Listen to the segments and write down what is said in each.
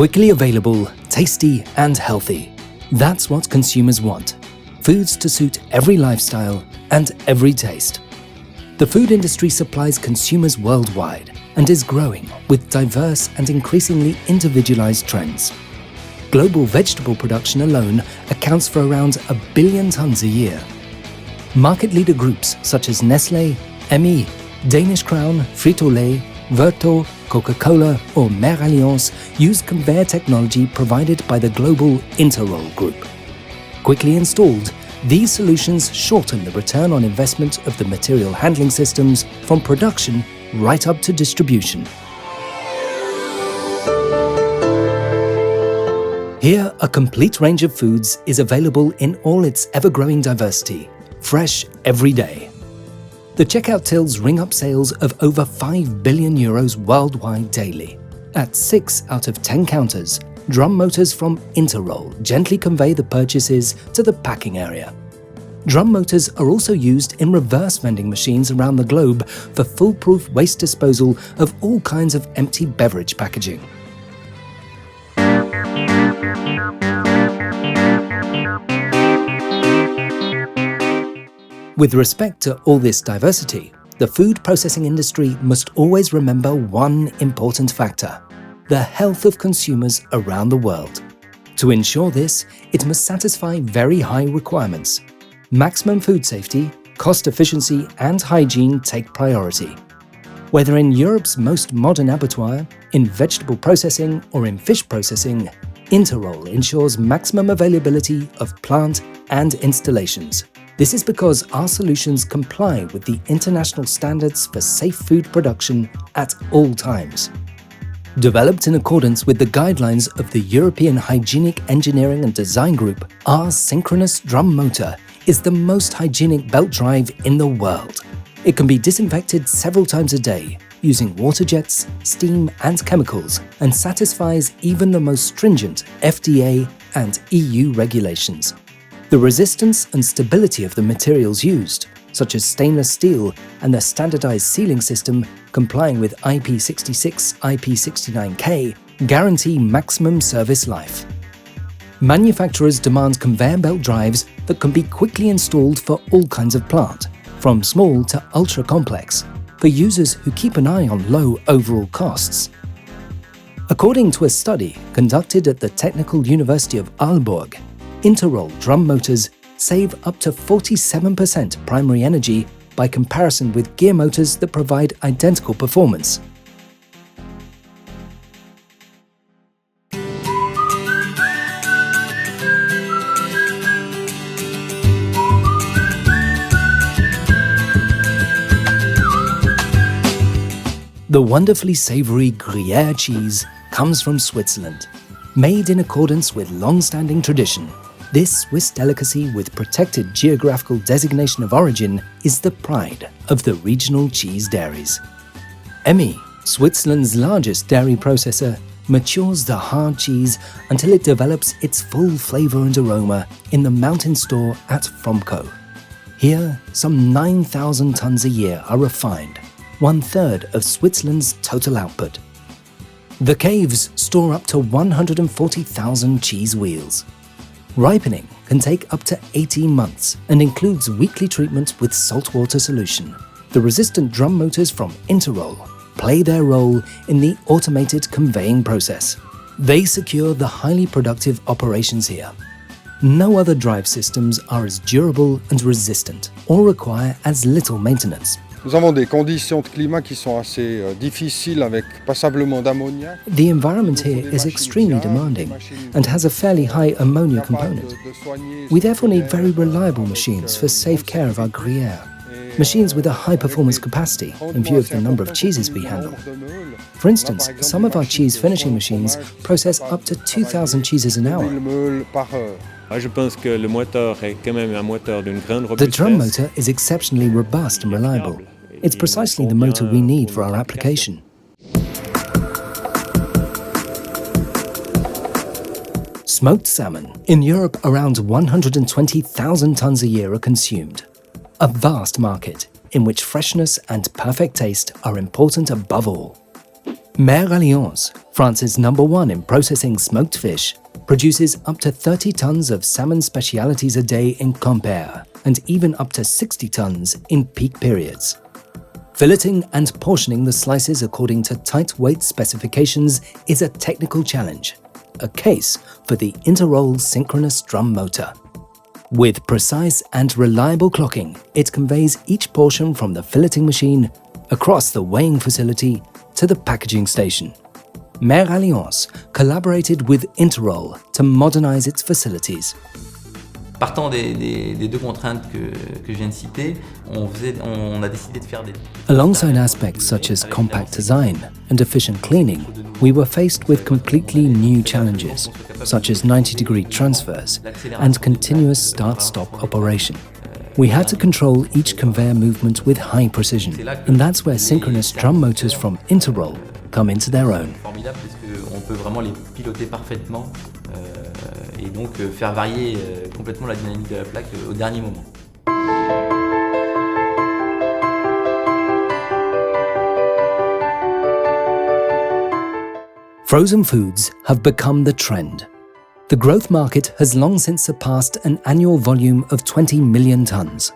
Quickly available, tasty and healthy. That's what consumers want. Foods to suit every lifestyle and every taste. The food industry supplies consumers worldwide and is growing with diverse and increasingly individualized trends. Global vegetable production alone accounts for around 1 billion tons a year. Market leader groups such as Nestlé, Emmy, Danish Crown, Frito-Lay, Verto, Coca-Cola or Mère Alliance use conveyor technology provided by the global Interroll group. Quickly installed, these solutions shorten the return on investment of the material handling systems from production right up to distribution. Here, a complete range of foods is available in all its ever-growing diversity, fresh every day. The checkout tills ring up sales of over 5 billion euros worldwide daily. At 6 out of 10 counters, drum motors from Interroll gently convey the purchases to the packing area. Drum motors are also used in reverse vending machines around the globe for foolproof waste disposal of all kinds of empty beverage packaging. With respect to all this diversity, the food processing industry must always remember one important factor: the health of consumers around the world. To ensure this, it must satisfy very high requirements. Maximum food safety, cost efficiency and hygiene take priority. Whether in Europe's most modern abattoir, in vegetable processing or in fish processing, Interroll ensures maximum availability of plant and installations. This is because our solutions comply with the international standards for safe food production at all times. Developed in accordance with the guidelines of the European Hygienic Engineering and Design Group, our synchronous drum motor is the most hygienic belt drive in the world. It can be disinfected several times a day using water jets, steam and chemicals, and satisfies even the most stringent FDA and EU regulations. The resistance and stability of the materials used, such as stainless steel and the standardized sealing system complying with IP66, IP69K, guarantee maximum service life. Manufacturers demand conveyor belt drives that can be quickly installed for all kinds of plant, from small to ultra-complex, for users who keep an eye on low overall costs. According to a study conducted at the Technical University of Aalborg, Interroll drum motors save up to 47% primary energy by comparison with gear motors that provide identical performance. The wonderfully savory Gruyere cheese comes from Switzerland. Made in accordance with long-standing tradition, this Swiss delicacy with protected geographical designation of origin is the pride of the regional cheese dairies. Emmy, Switzerland's largest dairy processor, matures the hard cheese until it develops its full flavor and aroma in the mountain store at Fromco. Here, some 9,000 tons a year are refined, 1/3 of Switzerland's total output. The caves store up to 140,000 cheese wheels. Ripening can take up to 18 months and includes weekly treatment with saltwater solution. The resistant drum motors from Interroll play their role in the automated conveying process. They secure the highly productive operations here. No other drive systems are as durable and resistant or require as little maintenance. Nous avons des conditions de climat qui sont assez difficiles avec passablement d'ammoniac. The environment here is extremely demanding and has a fairly high ammonia component. We therefore need very reliable machines for safe care of our Gruyere. Machines with a high performance capacity in view of the number of cheeses we handle. For instance, some of our cheese finishing machines process up to 2,000 cheeses an hour. The drum motor is exceptionally robust and reliable. It's precisely the motor we need for our application. Smoked salmon. In Europe, around 120,000 tons a year are consumed. A vast market in which freshness and perfect taste are important above all. Mer Alliance, France's #1 in processing smoked fish, produces up to 30 tons of salmon specialities a day in Quimper, and even up to 60 tons in peak periods. Filleting and portioning the slices according to tight weight specifications is a technical challenge, a case for the Interroll synchronous drum motor. With precise and reliable clocking, it conveys each portion from the filleting machine across the weighing facility to the packaging station. Mer Alliance collaborated with Interroll to modernize its facilities. Partant des deux contraintes que je viens de citer, on a décidé de faire des... Alongside aspects such as compact design and efficient cleaning, we were faced with completely new challenges, such as 90-degree transfers and continuous start-stop operation. We had to control each conveyor movement with high precision, and that's where synchronous drum motors from Interroll come into their own. Formidable parce qu'on peut vraiment les piloter parfaitement et donc faire varier complètement la dynamique de la plaque au dernier moment. Frozen foods have become the trend. The growth market has long since surpassed an annual volume of 20 million tons.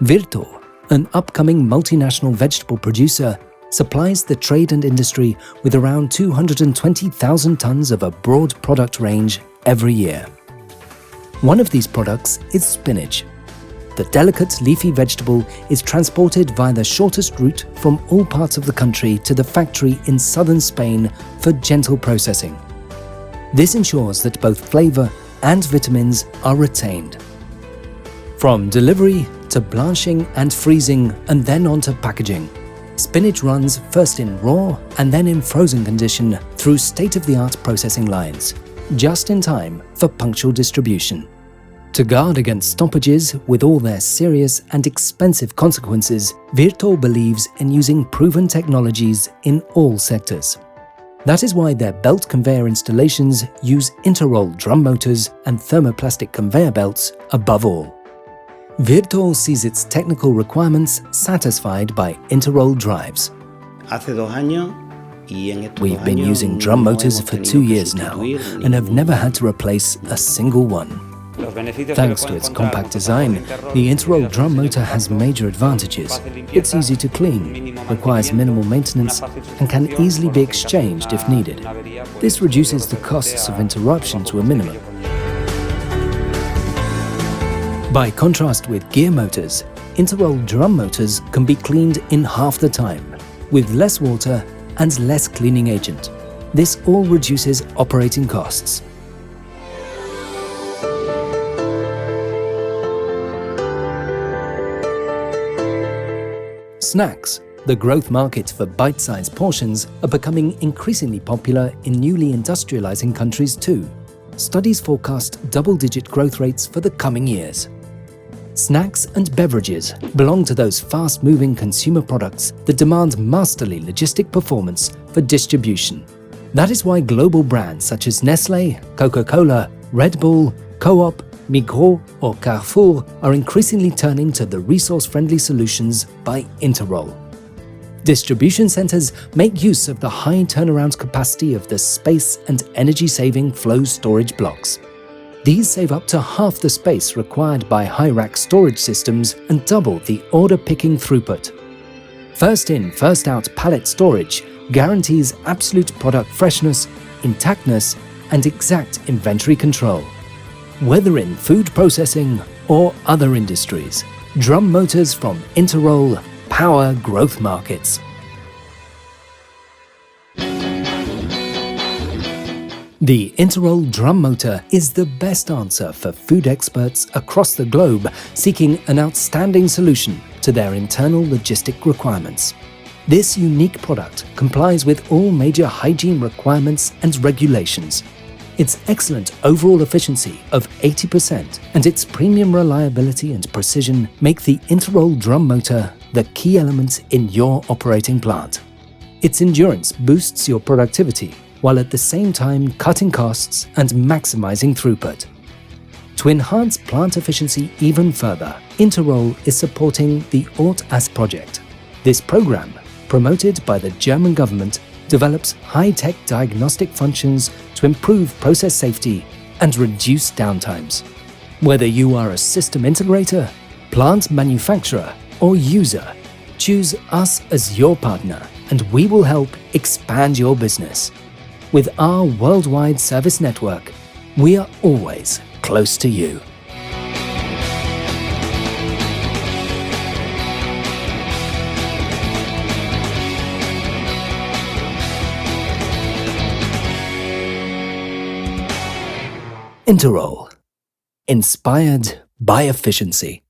Virto, an upcoming multinational vegetable producer, supplies the trade and industry with around 220,000 tons of a broad product range every year. One of these products is spinach. The delicate leafy vegetable is transported via the shortest route from all parts of the country to the factory in southern Spain for gentle processing. This ensures that both flavor and vitamins are retained. From delivery to blanching and freezing and then onto packaging, spinach runs first in raw and then in frozen condition through state-of-the-art processing lines, just in time for punctual distribution. To guard against stoppages with all their serious and expensive consequences, Virto believes in using proven technologies in all sectors. That is why their belt conveyor installations use Interroll drum motors and thermoplastic conveyor belts above all. Virto sees its technical requirements satisfied by Interroll drives. We've been using drum motors for 2 years now and have never had to replace a single one. Thanks to its compact design, the Interroll drum motor has major advantages. It's easy to clean, requires minimal maintenance, and can easily be exchanged if needed. This reduces the costs of interruption to a minimum. By contrast with gear motors, Interroll drum motors can be cleaned in half the time, with less water and less cleaning agent. This all reduces operating costs. Snacks, the growth market for bite-sized portions, are becoming increasingly popular in newly industrializing countries too. Studies forecast double-digit growth rates for the coming years. Snacks and beverages belong to those fast-moving consumer products that demand masterly logistic performance for distribution. That is why global brands such as Nestlé, Coca-Cola, Red Bull, Coop, Migros or Carrefour are increasingly turning to the resource-friendly solutions by Interroll. Distribution centers make use of the high turnaround capacity of the space and energy-saving flow storage blocks. These save up to half the space required by high-rack storage systems and double the order-picking throughput. First-in, first-out pallet storage guarantees absolute product freshness, intactness, and exact inventory control. Whether in food processing or other industries, drum motors from Interroll power growth markets. The Interroll drum motor is the best answer for food experts across the globe seeking an outstanding solution to their internal logistic requirements. This unique product complies with all major hygiene requirements and regulations. Its excellent overall efficiency of 80% and its premium reliability and precision make the Interroll drum motor the key element in your operating plant. Its endurance boosts your productivity while at the same time cutting costs and maximizing throughput. To enhance plant efficiency even further, Interroll is supporting the Ort-As project. This program, promoted by the German government, develops high-tech diagnostic functions to improve process safety and reduce downtimes. Whether you are a system integrator, plant manufacturer, or user, choose us as your partner and we will help expand your business. With our worldwide service network, we are always close to you. Interroll. Inspired by efficiency.